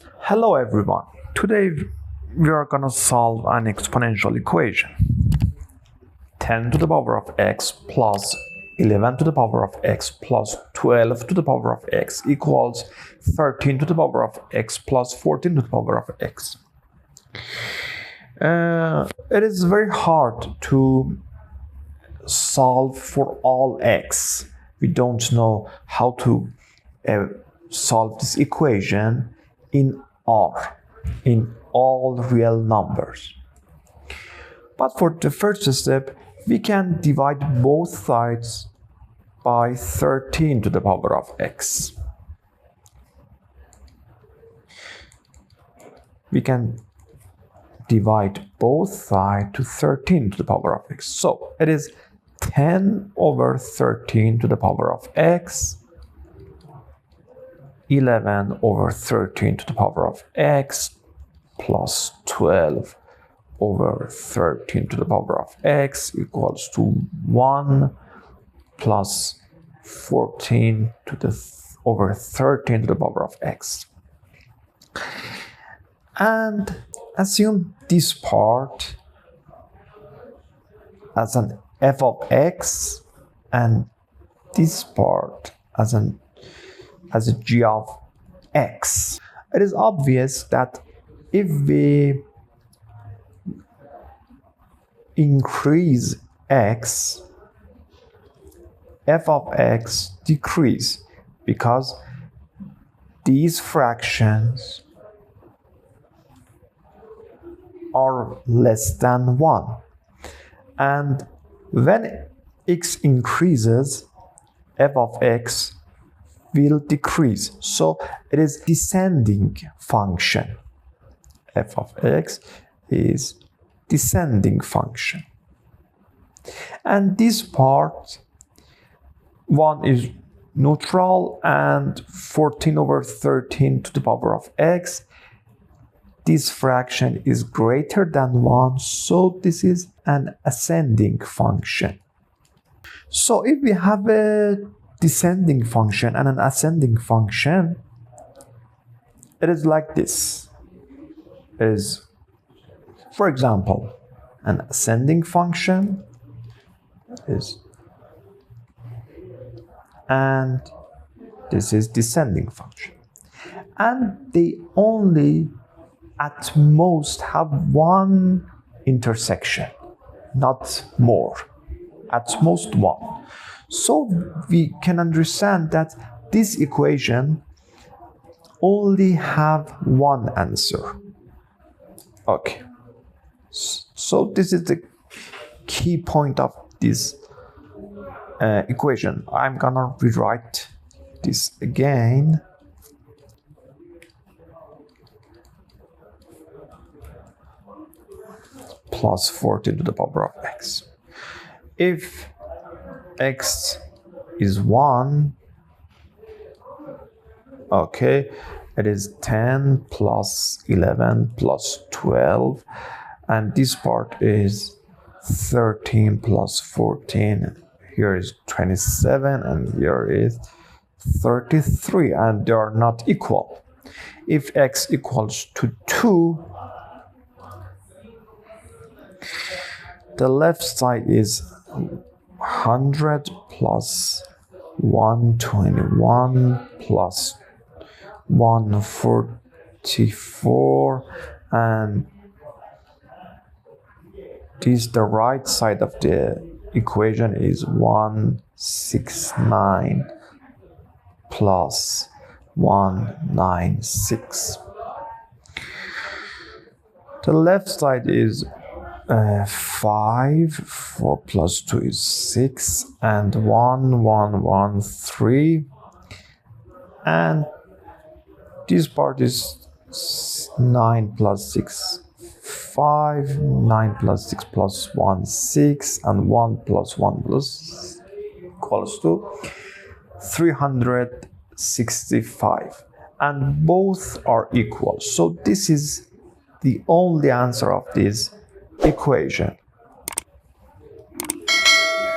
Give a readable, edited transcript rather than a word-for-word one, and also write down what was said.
Hello everyone. Today we are gonna solve an exponential equation. 10 to the power of x plus 11 to the power of x plus 12 to the power of x equals 13 to the power of x plus 14 to the power of x. It is very hard to solve for all x. We don't know how to solve this equation in R, in all real numbers. But for the first step, we can divide both sides by 13 to the power of x. We can divide both sides to 13 to the power of x. So it is 10 over 13 to the power of x, 11 over 13 to the power of x, plus 12 over 13 to the power of x equals to 1 plus 14 to the over 13 to the power of x. And assume this part as an f of x and this part as a g of x. It is obvious that if we increase x, f of x decrease because these fractions are less than 1. And when x increases, f of x will decrease. So it is descending function. F of x is descending function. And this part, 1 is neutral and 14 over 13 to the power of x. This fraction is greater than 1, so this is an ascending function. So if we have a descending function and an ascending function, it is like this. It is, for example, an ascending function is, and this is descending function. And they only at most have one intersection, not more, at most one. So we can understand that this equation only have one answer. Okay, so this is the key point of this equation. I'm gonna rewrite this again. Plus 14 to the power of x. If x is 1, okay, it is 10 plus 11 plus 12, and this part is 13 plus 14. Here is 27 and here is 33, and they are not equal. If x equals to 2, the left side is 100 plus 121 plus 144, and this, the right side of the equation is 169 plus 196. The left side is 5, 4 plus 2 is 6, and 1, 3, and this part is 9 plus 6, 5, 9 plus 6 plus 1, 6, and 1 plus 1 plus equals to 365, and both are equal. So this is the only answer of this equation.